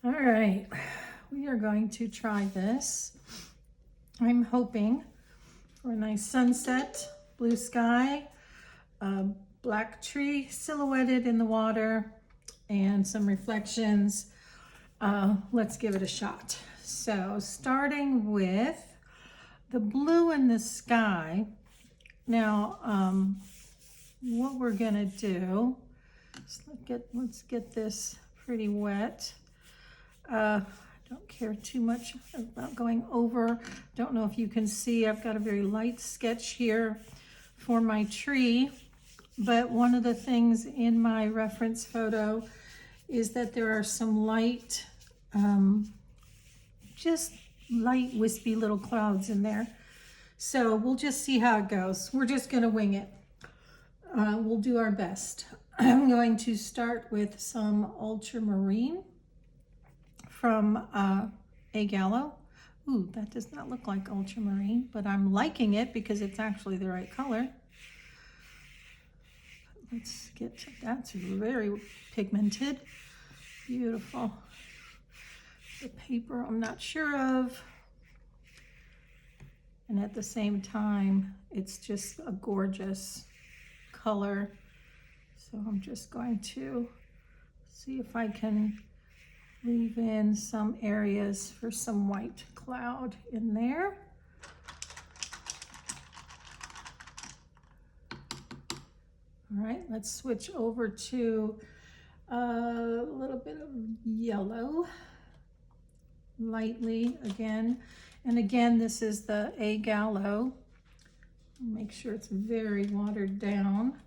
All right, we are going to try this. I'm hoping for a nice sunset, blue sky, a black tree silhouetted in the water, and some reflections. Let's give it a shot. So starting with the blue in the sky. Now, what we're gonna do, let's get this pretty wet. I don't care too much about going over. Don't know if you can see, I've got a very light sketch here for my tree, but one of the things in my reference photo is that there are some light, just light wispy little clouds in there. So we'll just see how it goes. We're just gonna wing it. We'll do our best. I'm going to start with some ultramarine from A Gallo. Ooh, that does not look like ultramarine, but I'm liking it because it's actually the right color. Let's get to, that's very pigmented. Beautiful. The paper I'm not sure of. And at the same time, it's just a gorgeous color. So I'm just going to see if I can leave in some areas for some white cloud in there. All right, let's switch over to a little bit of yellow, lightly again. And again, this is the A Gallo. Make sure it's very watered down.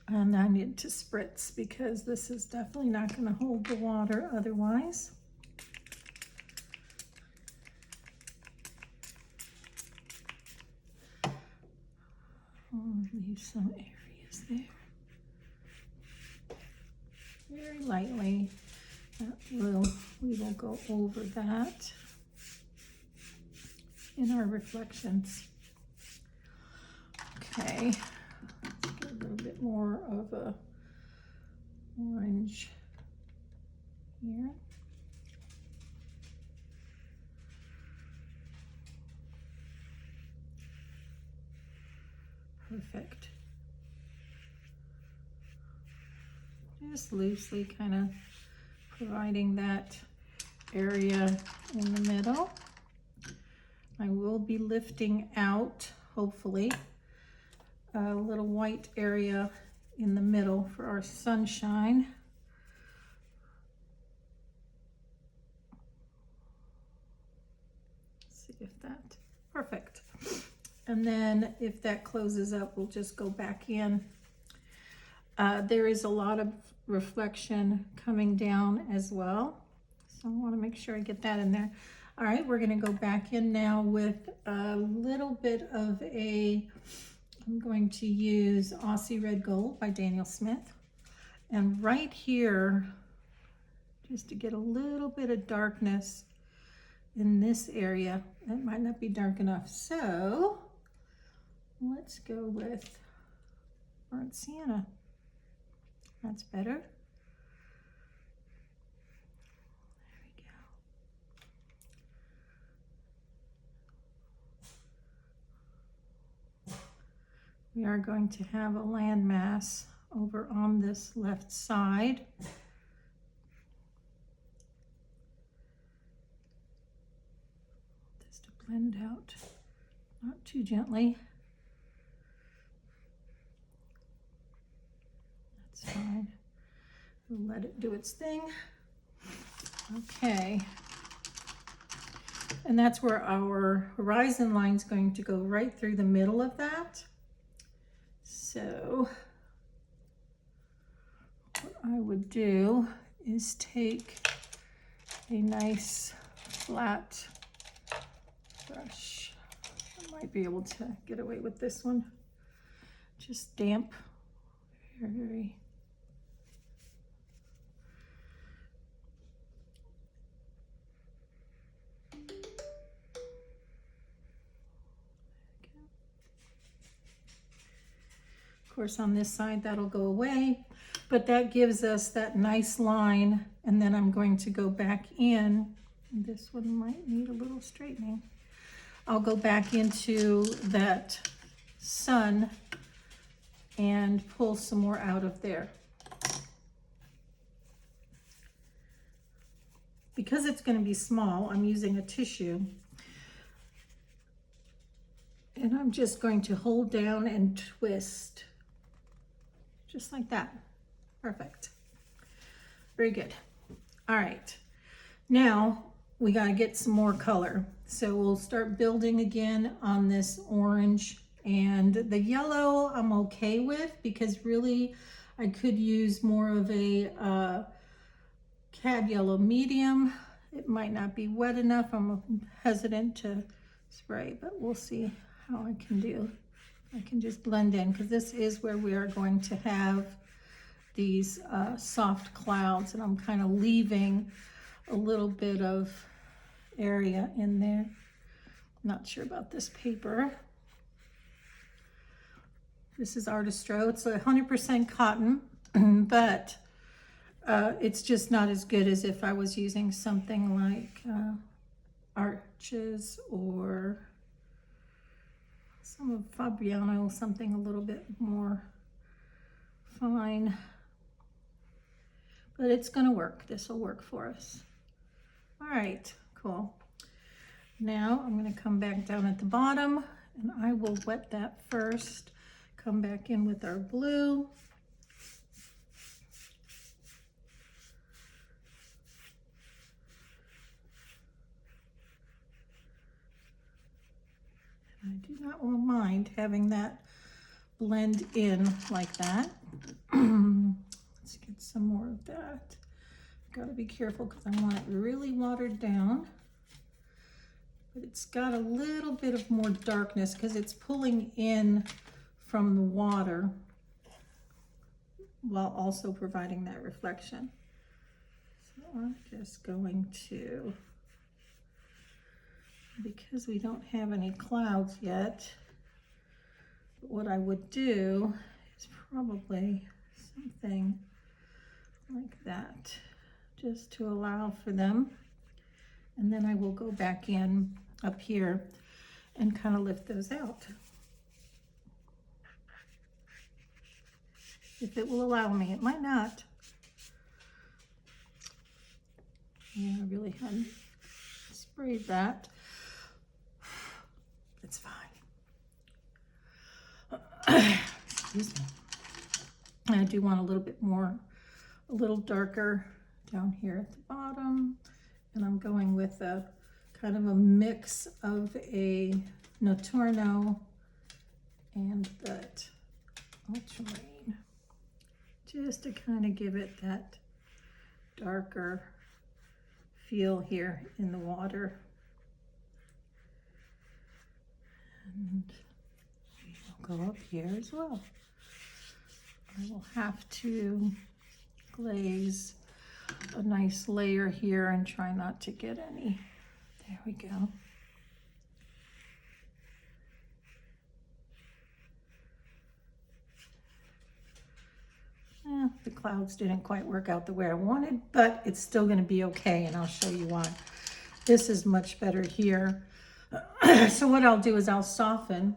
And I need to spritz because this is definitely not going to hold the water otherwise. I'll leave some areas there. Very lightly. We will go over that in our reflections. Okay. A little bit more of a orange here. Perfect. Just loosely kind of providing that area in the middle. I will be lifting out, hopefully, a little white area in the middle for our sunshine. Let's see if that, perfect. And then if that closes up, we'll just go back in. There is a lot of reflection coming down as well. So I want to make sure I get that in there. All right, we're going to go back in now with a little bit of I'm going to use Aussie Red Gold by Daniel Smith. And right here, just to get a little bit of darkness in this area, that might not be dark enough. So let's go with burnt sienna. That's better. We are going to have a landmass over on this left side. Just to blend out, not too gently. That's fine. We'll let it do its thing. Okay. And that's where our horizon line is going to go right through the middle of that. So what I would do is take a nice flat brush. I might be able to get away with this one. Just damp, very. Of course, on this side, that'll go away, but that gives us that nice line And then I'm going to go back in. This one might need a little straightening. I'll go back into that sun and pull some more out of there. Because it's going to be small, I'm using a tissue. And I'm just going to hold down and twist. Just like that. Perfect. Very good. All right. Now we got to get some more color. So we'll start building again on this orange, and the yellow I'm okay with because really I could use more of a cad yellow medium. It might not be wet enough. I'm hesitant to spray, but we'll see how I can do. I can just blend in because this is where we are going to have these soft clouds, and I'm kind of leaving a little bit of area in there. Not sure about this paper. This is Artistro. It's 100% cotton, but it's just not as good as if I was using something like Arches or some of Fabriano, something a little bit more fine. But it's gonna work. This will work for us. All right, cool. Now I'm gonna come back down at the bottom and I will wet that first. Come back in with our blue. I do not mind having that blend in like that. Let's get some more of that. Got to be careful because I want it really watered down. But it's got a little bit of more darkness because it's pulling in from the water while also providing that reflection. So I'm just going to, because we don't have any clouds yet, what I would do is probably something like that, just to allow for them. And then I will go back in up here and kind of lift those out. If it will allow me, it might not. Yeah, I really hadn't sprayed that. It's fine. Excuse me. I do want a little bit more, a little darker down here at the bottom. And I'm going with a kind of a mix of a Notturno and that ultramarine, just to kind of give it that darker feel here in the water. And we'll go up here as well. I will have to glaze a nice layer here and try not to get any. There we go. The clouds didn't quite work out the way I wanted, but it's still going to be okay, and I'll show you why. This is much better here. So what I'll do is I'll soften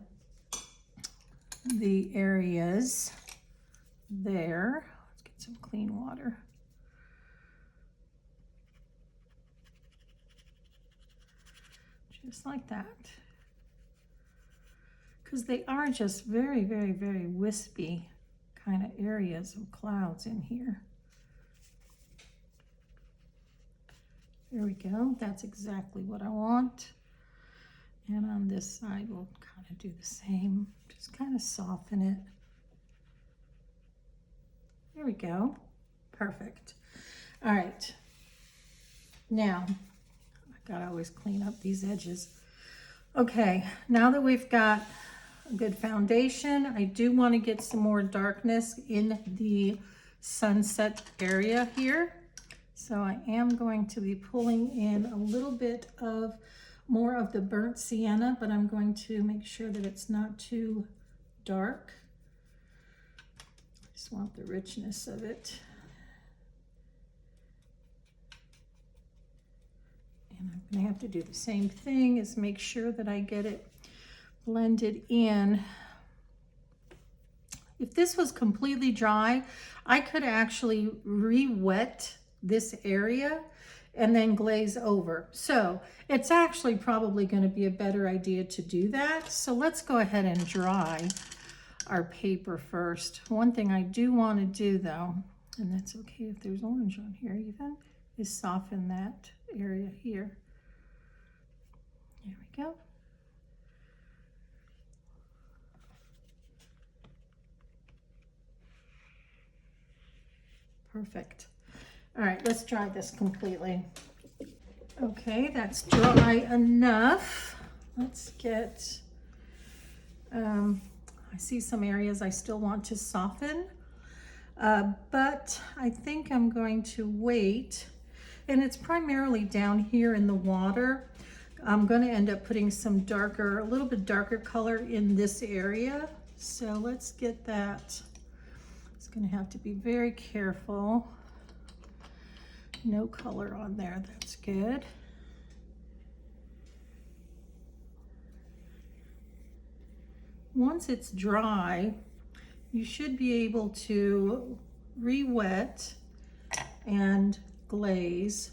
the areas there. Let's get some clean water. Just like that. Because they are just very, very, very wispy kind of areas of clouds in here. There we go. That's exactly what I want. And on this side, we'll kind of do the same. Just kind of soften it. There we go. Perfect. All right. Now, I gotta always clean up these edges. Okay, now that we've got a good foundation, I do want to get some more darkness in the sunset area here. So I am going to be pulling in a little bit of more of the burnt sienna, but I'm going to make sure that it's not too dark. I just want the richness of it. And I'm gonna have to do the same thing, is make sure that I get it blended in. If this was completely dry, I could actually re-wet this area and then glaze over. So it's actually probably going to be a better idea to do that. So let's go ahead and dry our paper first. One thing I do want to do though, and that's okay if there's orange on here even, is soften that area here. There we go. Perfect. All right, let's dry this completely. Okay, that's dry enough. Let's get, I see some areas I still want to soften, but I think I'm going to wait. And it's primarily down here in the water. I'm going to end up putting some darker, a little bit darker color in this area. So let's get that. It's going to have to be very careful. No color on there, that's good. Once it's dry, you should be able to re-wet and glaze.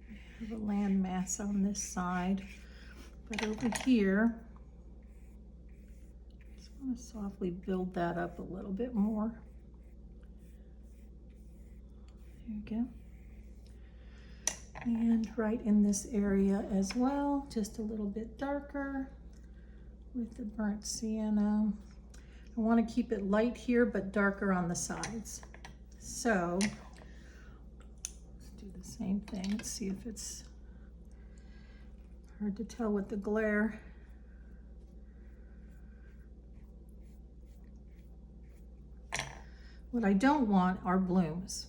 I have a landmass on this side, but over here, I just want to softly build that up a little bit more. There you go. And right in this area as well, just a little bit darker with the burnt sienna. I want to keep it light here, but darker on the sides. So let's do the same thing. Let's see if it's hard to tell with the glare. What I don't want are blooms.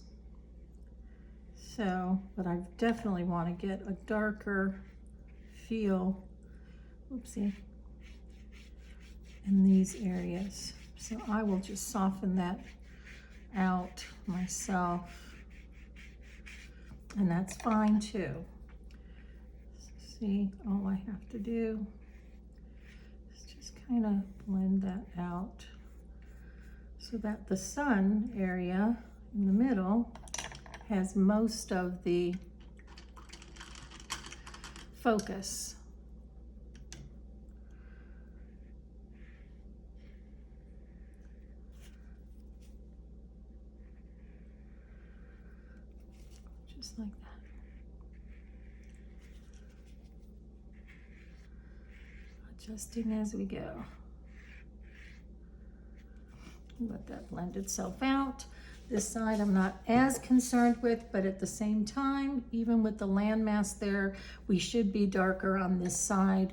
So, but I definitely want to get a darker feel, oopsie, in these areas. So I will just soften that out myself, and that's fine too. See, all I have to do is just kind of blend that out so that the sun area in the middle has most of the focus. Just like that. Adjusting as we go. Let that blend itself out. This side I'm not as concerned with, but at the same time, even with the landmass there, we should be darker on this side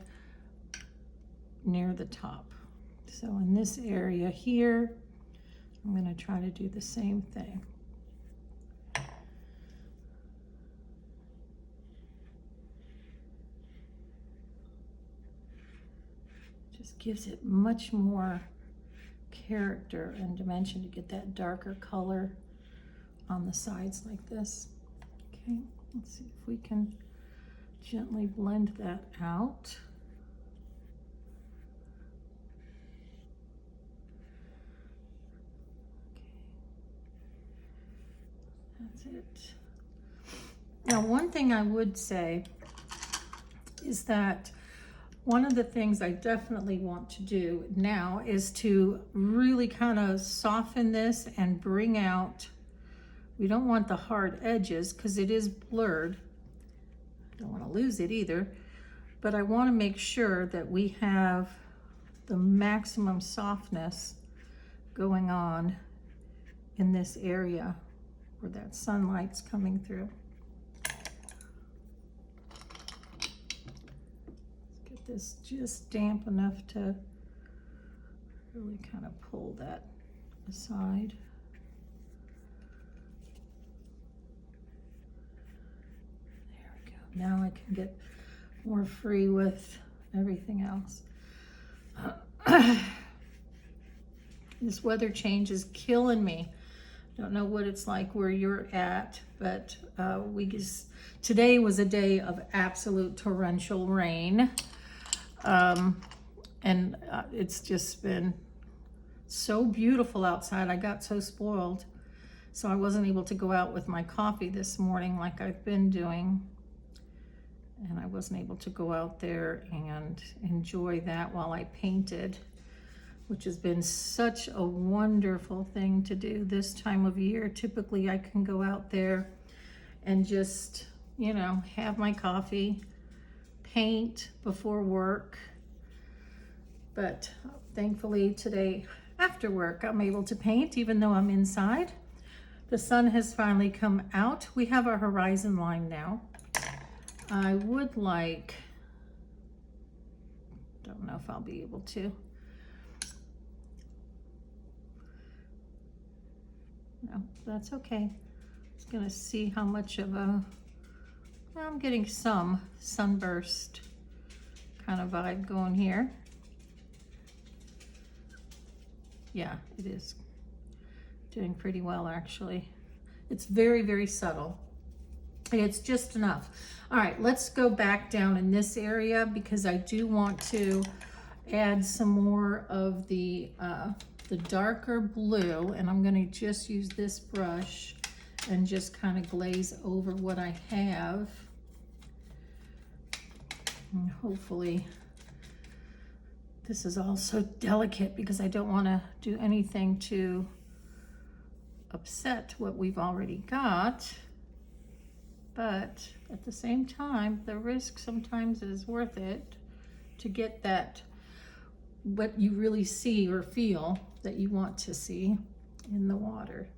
near the top. So in this area here, I'm going to try to do the same thing. Just gives it much more character and dimension to get that darker color on the sides like this. Okay, let's see if we can gently blend that out. Okay, that's it. Now, one thing I would say is that one of the things I definitely want to do now is to really kind of soften this and bring out, we don't want the hard edges because it is blurred. I don't want to lose it either, but I want to make sure that we have the maximum softness going on in this area where that sunlight's coming through. This just damp enough to really kind of pull that aside. There we go. Now I can get more free with everything else. This weather change is killing me. Don't know what it's like where you're at, but today was a day of absolute torrential rain. It's just been so beautiful outside. I got so spoiled. So I wasn't able to go out with my coffee this morning like I've been doing. And I wasn't able to go out there and enjoy that while I painted, which has been such a wonderful thing to do this time of year. Typically I can go out there and just, you know, have my coffee, paint before work. But thankfully today after work I'm able to paint even though I'm inside. The sun has finally come out. We have our horizon line now. I would like, don't know if I'll be able to. No, that's okay. Just gonna see how much of a, well, I'm getting some sunburst kind of vibe going here. Yeah, it is doing pretty well actually. It's very, very subtle. It's just enough. All right, let's go back down in this area because I do want to add some more of the darker blue, and I'm going to just use this brush and just kind of glaze over what I have. And hopefully this is also delicate because I don't want to do anything to upset what we've already got. But at the same time, the risk sometimes is worth it to get that, what you really see or feel that you want to see in the water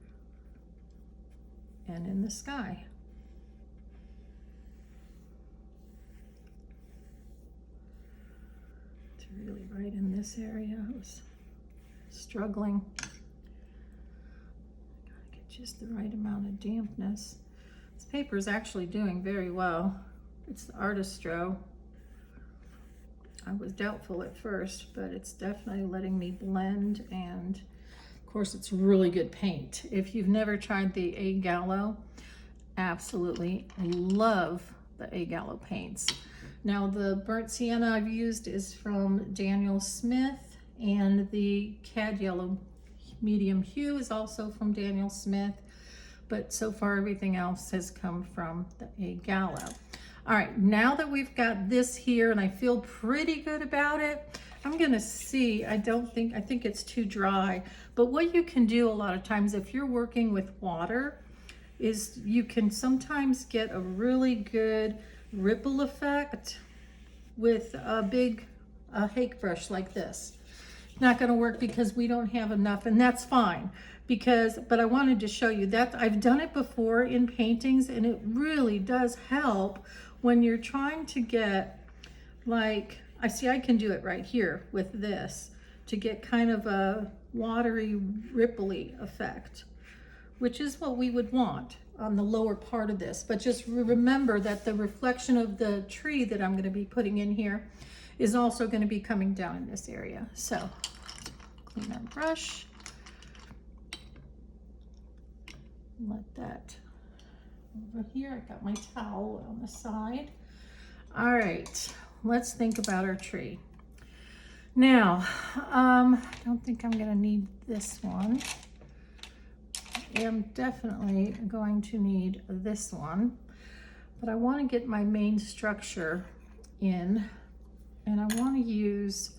and in the sky. It's really right in this area. I was struggling. Gotta get just the right amount of dampness. This paper is actually doing very well. It's the Artistro. I was doubtful at first, but it's definitely letting me blend, and of course it's really good paint. If you've never tried the A Gallo, absolutely love the A Gallo paints. Now the burnt sienna I've used is from Daniel Smith, and the cad yellow medium hue is also from Daniel Smith. But so far everything else has come from the A Gallo. All right, now that we've got this here and I feel pretty good about it, I'm gonna see, I think it's too dry, but what you can do a lot of times if you're working with water is you can sometimes get a really good ripple effect with a big hake brush like this. Not gonna work because we don't have enough, and that's fine. But I wanted to show you that I've done it before in paintings, and it really does help when you're trying to get, like, I can do it right here with this to get kind of a watery, ripply effect, which is what we would want on the lower part of this. But just remember that the reflection of the tree that I'm going to be putting in here is also going to be coming down in this area. So clean our brush. Let that over here. I got my towel on the side. All right, let's think about our tree. Now, I don't think I'm gonna need this one. I am definitely going to need this one, but I want to get my main structure in, and I want to use,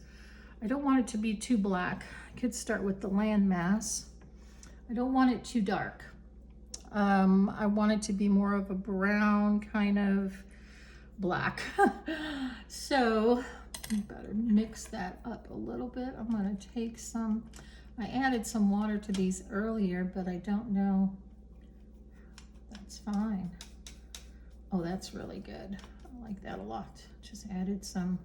I don't want it to be too black. I could start with the landmass. I don't want it too dark. I want it to be more of a brown kind of black. So you better mix that up a little bit. I'm going to take some, I added some water to these earlier, but I don't know. That's fine. Oh, that's really good. I like that a lot. Just added some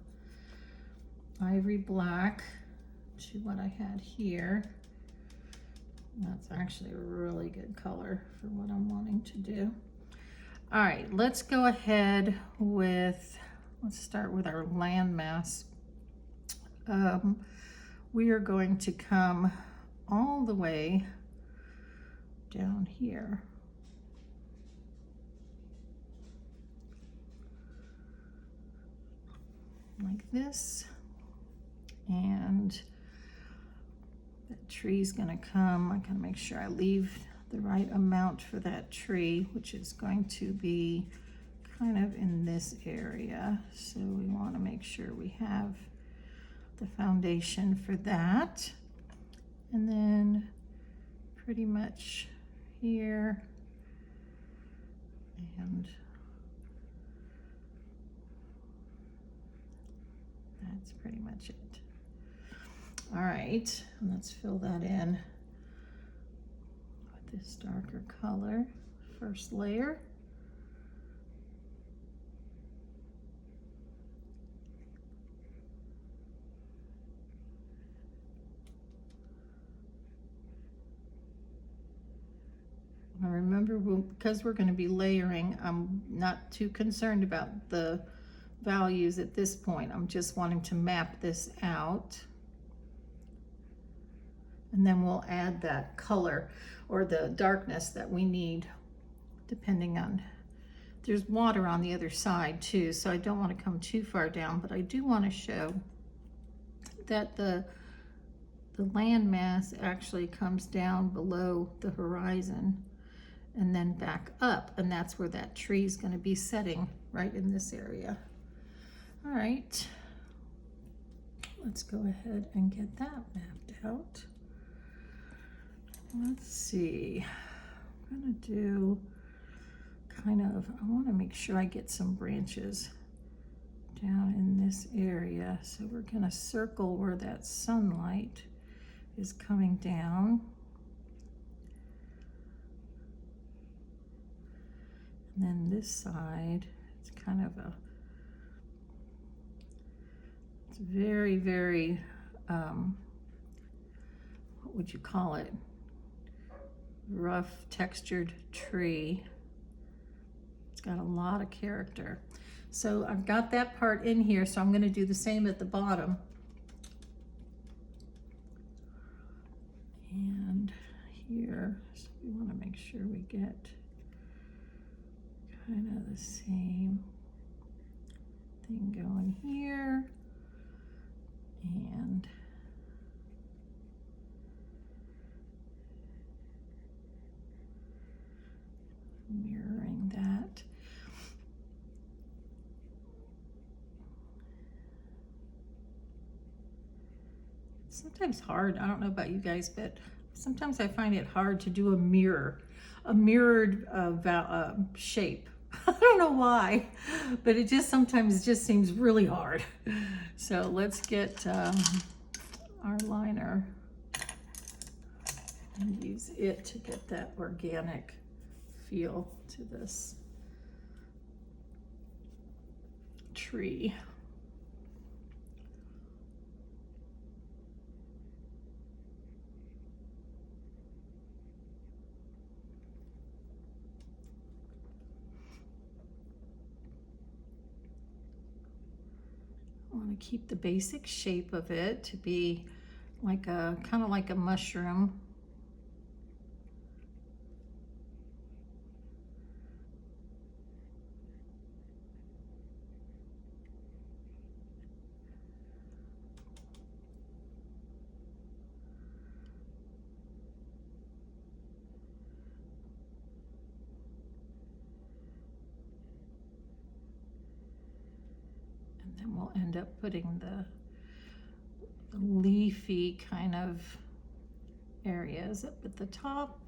ivory black to what I had here. That's actually a really good color for what I'm wanting to do. All right, let's go ahead with, let's start with our landmass. we are going to come all the way down here. Like this. And that tree's gonna come. I gotta make sure I leave the right amount for that tree, which is going to be kind of in this area. So we wanna make sure we have the foundation for that. And then pretty much here, and that's pretty much it. All right, let's fill that in with this darker color. First layer. Now remember, because we're going to be layering, I'm not too concerned about the values at this point. I'm just wanting to map this out. And then we'll add that color or the darkness that we need, depending on, there's water on the other side too, so I don't want to come too far down, but I do want to show that the land mass actually comes down below the horizon and then back up, and that's where that tree is going to be setting, right in this area. All right, let's go ahead and get that mapped out. Let's see, I'm gonna do kind of, I want to make sure I get some branches down in this area. So we're gonna circle where that sunlight is coming down. And then this side, it's kind of a, it's very, very, what would you call it? Rough textured tree. It's got a lot of character. So I've got that part in here, so I'm going to do the same at the bottom. And here, so we want to make sure we get kind of the same thing going here. And mirroring that. It's sometimes hard, I don't know about you guys, but sometimes I find it hard to do a mirrored shape. I don't know why, but it just sometimes just seems really hard. So let's get our liner and use it to get that organic feel to this tree. I want to keep the basic shape of it to be like a kind of like a mushroom. And we'll end up putting the leafy kind of areas up at the top.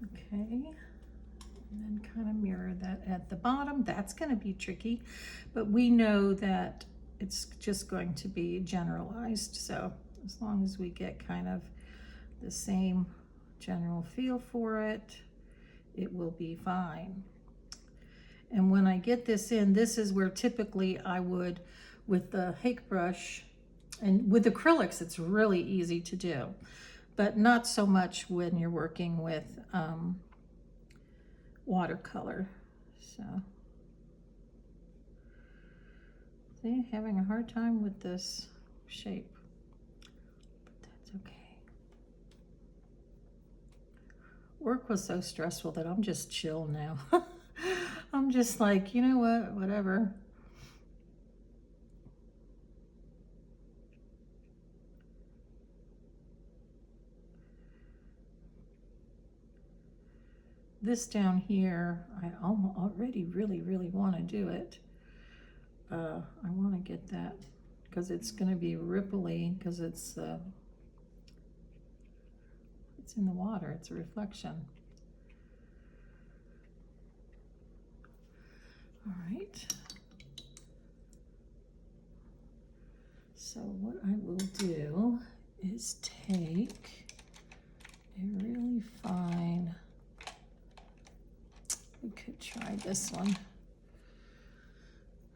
Okay, and then kind of mirror that at the bottom. That's going to be tricky, but we know that it's just going to be generalized. So as long as we get kind of the same general feel for it, it will be fine. And when I get this in, this is where typically I would, with the Hake brush, and with acrylics, it's really easy to do, but not so much when you're working with watercolor. So, see, having a hard time with this shape, but that's okay. Work was so stressful that I'm just chill now. I'm just like, you know what, whatever. This down here, I already really want to do it. I want to get that because it's going to be ripply because it's in the water. It's a reflection. All right. So what I will do is take a really fine, we could try this one.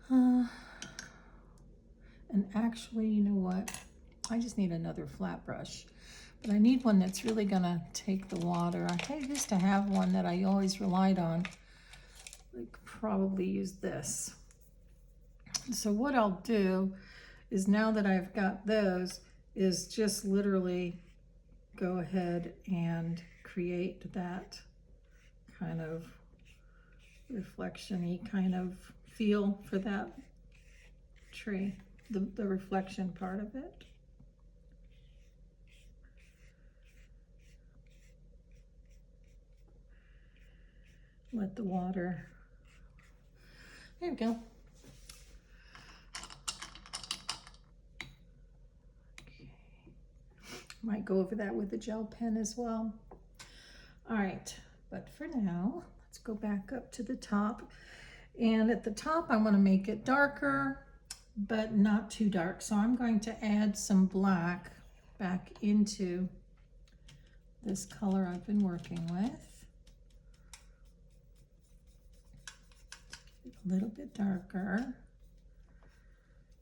And actually, you know what? I just need another flat brush, but I need one that's really gonna take the water. I used to have one that I always relied on. I could probably use this. So what I'll do is, now that I've got those, is just literally go ahead and create that kind of reflection-y kind of feel for that tree, the reflection part of it. Let the water, there we go. Okay. Might go over that with a gel pen as well. All right, but for now, let's go back up to the top. And at the top, I want to make it darker, but not too dark. So I'm going to add some black back into this color I've been working with. A little bit darker.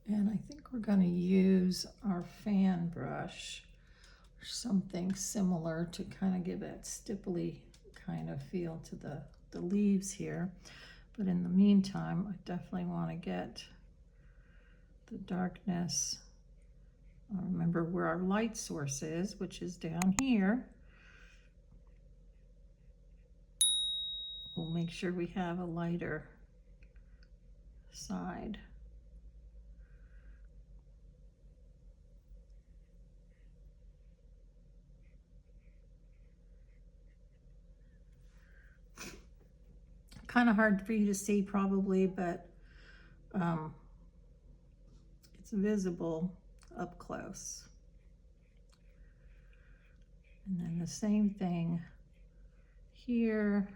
And I think we're going to use our fan brush or something similar to kind of give that stipply kind of feel to the leaves here. But in the meantime, I definitely want to get the darkness. I'll remember where our light source is, which is down here. We'll make sure we have a lighter side. Kind of hard for you to see probably, but it's visible up close. And then the same thing here.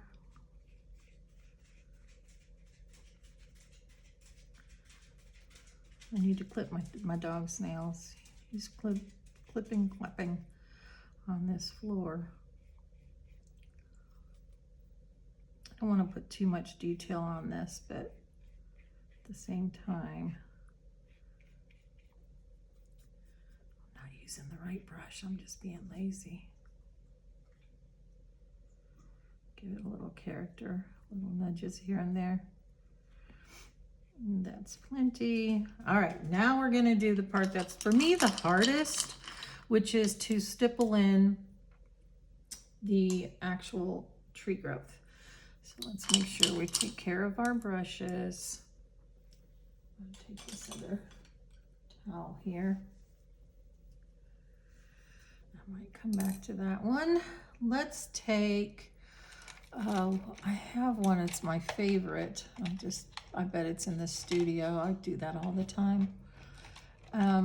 I need to clip my dog's nails. He's clapping on this floor. I don't want to put too much detail on this, but at the same time, I'm not using the right brush. I'm just being lazy. Give it a little character, little nudges here and there. And that's plenty. All right, now we're gonna do the part that's for me the hardest, which is to stipple in the actual tree growth. So let's make sure we take care of our brushes. I'll take this other towel here. I might come back to that one. Let's take, I have one, it's my favorite. I bet it's in the studio. I do that all the time. I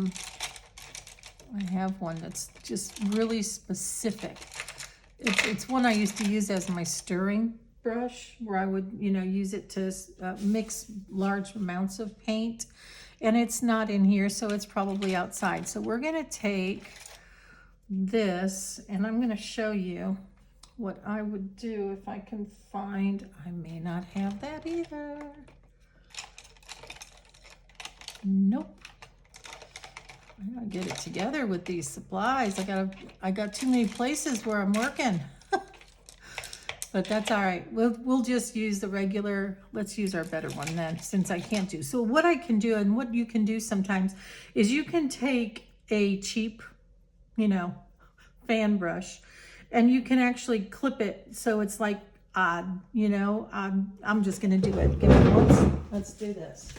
have one that's just really specific. It's one I used to use as my stirring brush, where I would, use it to mix large amounts of paint, and it's not in here, so it's probably outside. So we're gonna take this, and I'm gonna show you what I would do if I can find, I may not have that either. Nope. I gotta get it together with these supplies. I got too many places where I'm working. But that's all right. We'll just use the regular. Let's use our better one then, since I can't do. So what I can do, and what you can do sometimes, is you can take a cheap, fan brush, and you can actually clip it so it's like odd. I'm just gonna do it. Let's do this.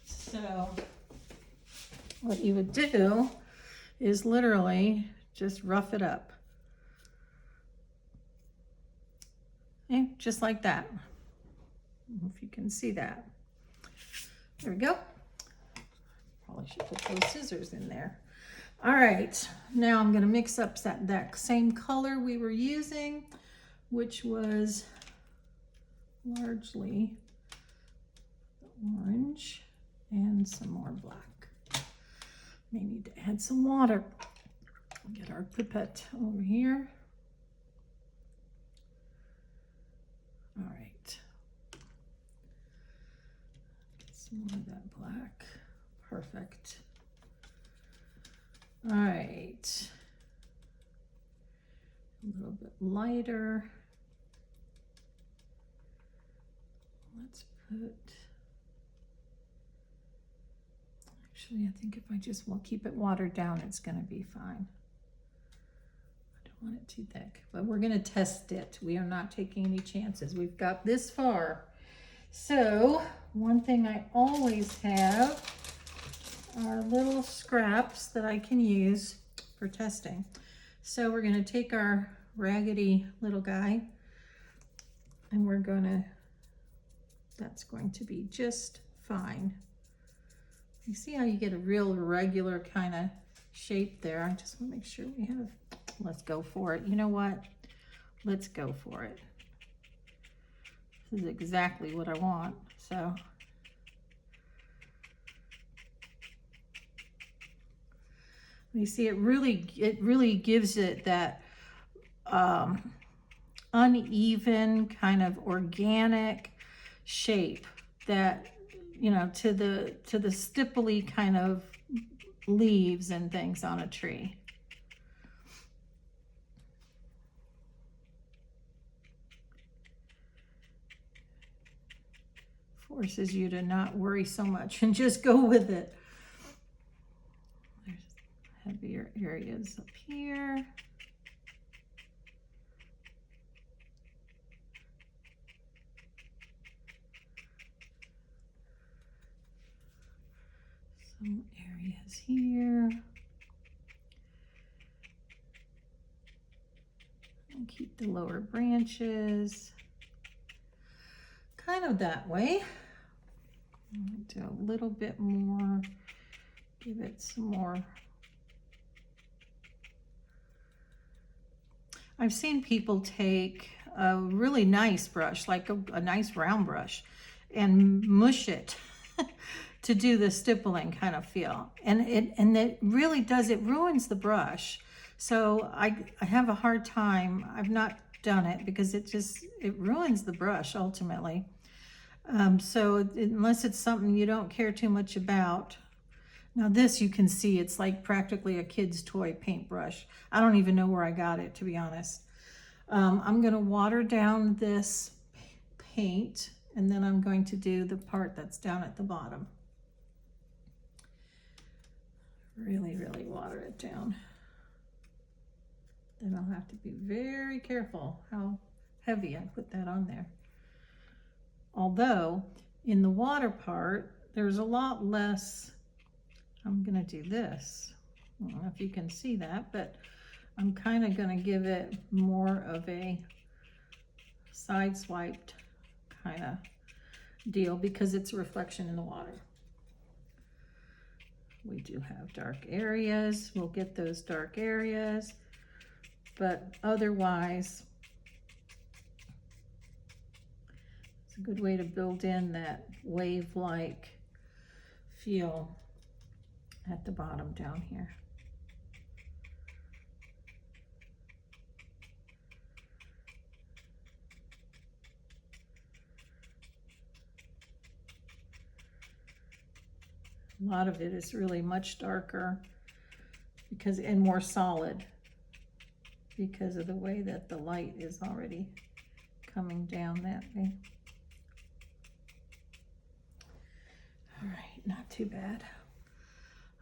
So what you would do is literally just rough it up. Okay, just like that. I don't know if you can see that. There we go. Probably should put those scissors in there. All right, now I'm gonna mix up that same color we were using, which was largely orange and some more black. May need to add some water. Get our pipette over here. All right. Get some more of that black. Perfect. All right. A little bit lighter. Let's put, actually, I think if I just will keep it watered down, it's going to be fine. I don't want it too thick, but we're going to test it. We are not taking any chances. We've got this far. So one thing I always have are little scraps that I can use for testing. So we're going to take our raggedy little guy, and we're going to, that's going to be just fine. You see how you get a real regular kind of shape there? I just want to make sure we have, let's go for it. You know what? Let's go for it. This is exactly what I want. So you see, it really gives it that uneven kind of organic shape that, to the stipply kind of leaves and things on a tree. Forces you to not worry so much and just go with it. There's heavier areas up here. Some areas here. And keep the lower branches kind of that way. Do a little bit more, give it some more. I've seen people take a really nice brush, like a nice round brush, and mush it to do the stippling kind of feel. And it really does, it ruins the brush. So I have a hard time, I've not done it because it ruins the brush ultimately. So unless it's something you don't care too much about. Now this, you can see it's like practically a kid's toy paintbrush. I don't even know where I got it, to be honest. I'm going to water down this paint, and then I'm going to do the part that's down at the bottom. Really, really water it down. Then I'll have to be very careful how heavy I put that on there. Although in the water part, there's a lot less. I'm going to do this. I don't know if you can see that, but I'm kind of going to give it more of a side swiped kind of deal because it's a reflection in the water. We do have dark areas. We'll get those dark areas, but otherwise, it's a good way to build in that wave-like feel at the bottom down here. A lot of it is really much darker and more solid because of the way that the light is already coming down that way. All right, not too bad.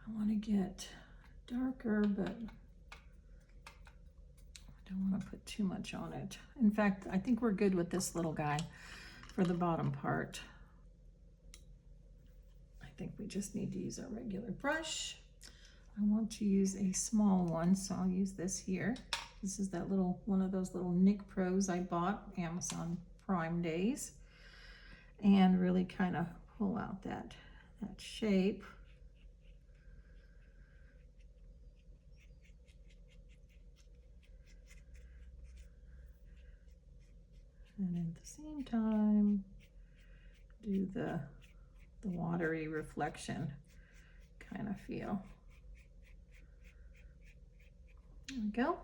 I want to get darker, but I don't want to put too much on it. In fact, I think we're good with this little guy for the bottom part. I think we just need to use our regular brush. I want to use a small one, so I'll use this here. This is that little, one of those little Nick Pros I bought Amazon Prime days, and really kind of pull out that shape. And at the same time, do the watery reflection kind of feel. There we go.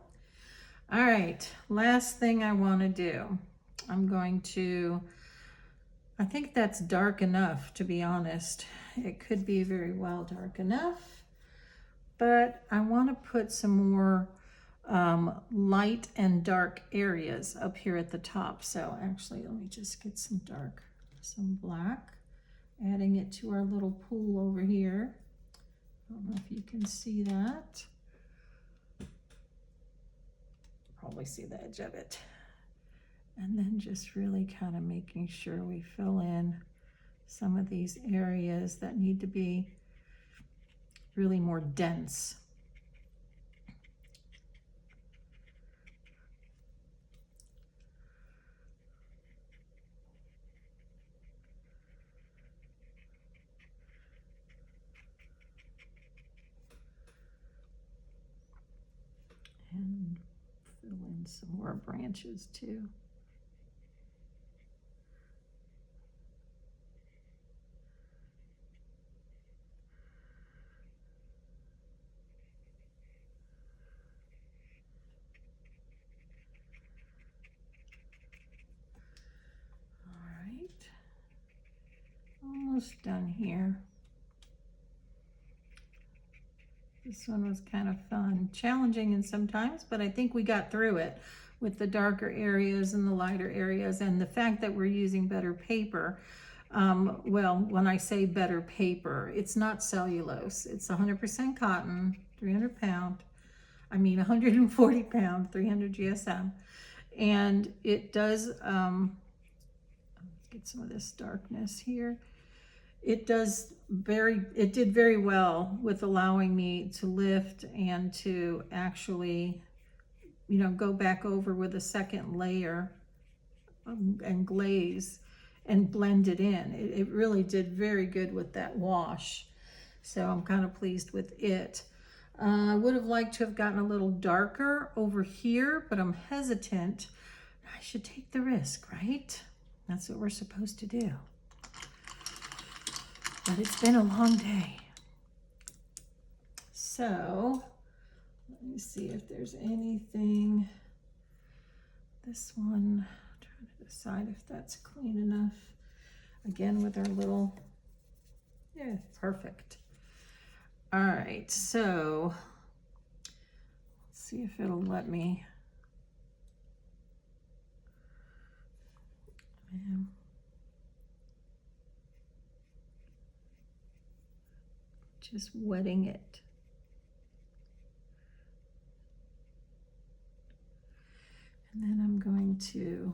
All right, last thing I want to do. I'm going to, I think that's dark enough, to be honest. It could be very well dark enough, but I want to put some more light and dark areas up here at the top. So actually, let me just get some black, adding it to our little pool over here. I don't know if you can see that. Probably see the edge of it. And then just really kind of making sure we fill in some of these areas that need to be really more dense. And fill in some more branches too. All right, almost done here. This one was kind of fun, challenging in sometimes, but I think we got through it with the darker areas and the lighter areas, and the fact that we're using better paper. Well, when I say better paper, it's not cellulose. It's 100% cotton, 300 pound. I mean 140 pound, 300 GSM. And it does, let's get some of this darkness here. It did very well with allowing me to lift and to actually, you know, go back over with a second layer and glaze and blend it in. It really did very good with that wash. So I'm kind of pleased with it. I would have liked to have gotten a little darker over here, but I'm hesitant. I should take the risk, right? That's what we're supposed to do. But it's been a long day. So let me see if there's anything. This one, I'm trying to decide if that's clean enough. Again, with our little, yeah, perfect. All right, so let's see if it'll let me. Man. Just wetting it. And then I'm going to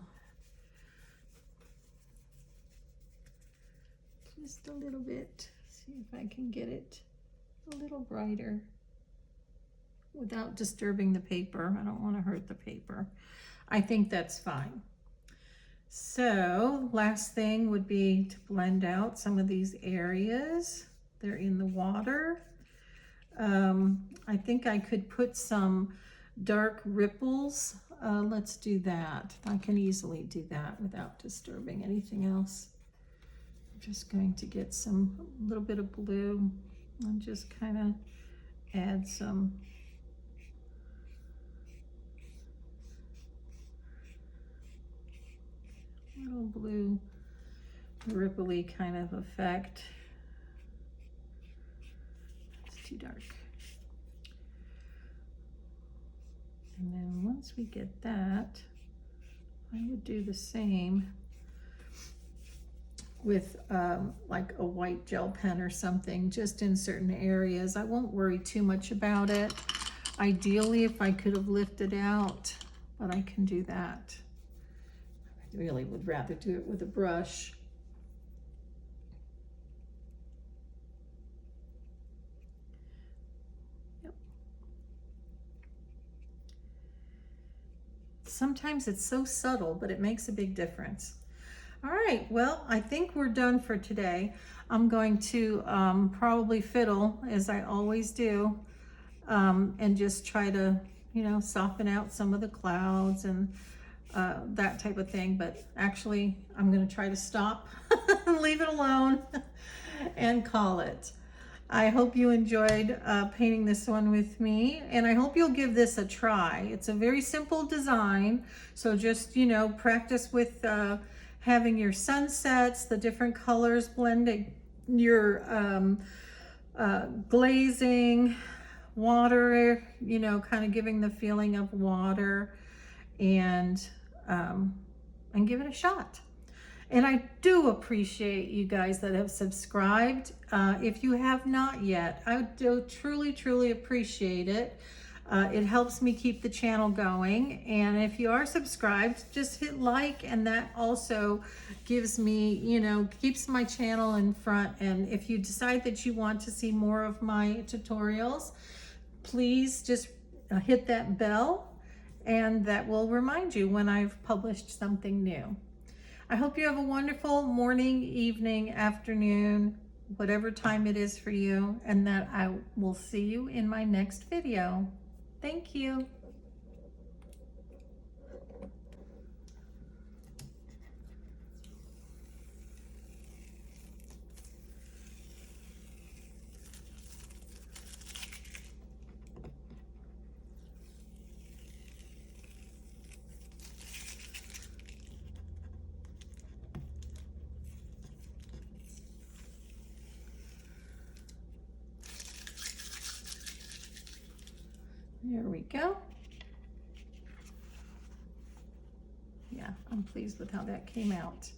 just a little bit, see if I can get it a little brighter without disturbing the paper. I don't want to hurt the paper. I think that's fine. So last thing would be to blend out some of these areas. They're in the water. I think I could put some dark ripples. Let's do that. I can easily do that without disturbing anything else. I'm just going to get some, a little bit of blue and just kind of add some little blue ripply kind of effect. It's too dark. And then one once we get that, I would do the same with like a white gel pen or something, just in certain areas. I won't worry too much about it. Ideally, if I could have lifted out, but I can do that. I really would rather do it with a brush. Yep. Sometimes it's so subtle, but it makes a big difference. All right, well, I think we're done for today. I'm going to probably fiddle, as I always do, and just try to, you know, soften out some of the clouds and that type of thing. But actually, I'm going to try to stop and leave it alone and call it. I hope you enjoyed painting this one with me, and I hope you'll give this a try. It's a very simple design, so just, you know, practice with having your sunsets, the different colors blending, your glazing, water, you know, kind of giving the feeling of water, and give it a shot. And I do appreciate you guys that have subscribed. If you have not yet, I do truly appreciate it. It helps me keep the channel going. And if you are subscribed, just hit like, and that also gives me, you know, keeps my channel in front. And if you decide that you want to see more of my tutorials, please just hit that bell, and that will remind you when I've published something new. I hope you have a wonderful morning, evening, afternoon, whatever time it is for you, and that I will see you in my next video. Thank you. There we go. Yeah, I'm pleased with how that came out.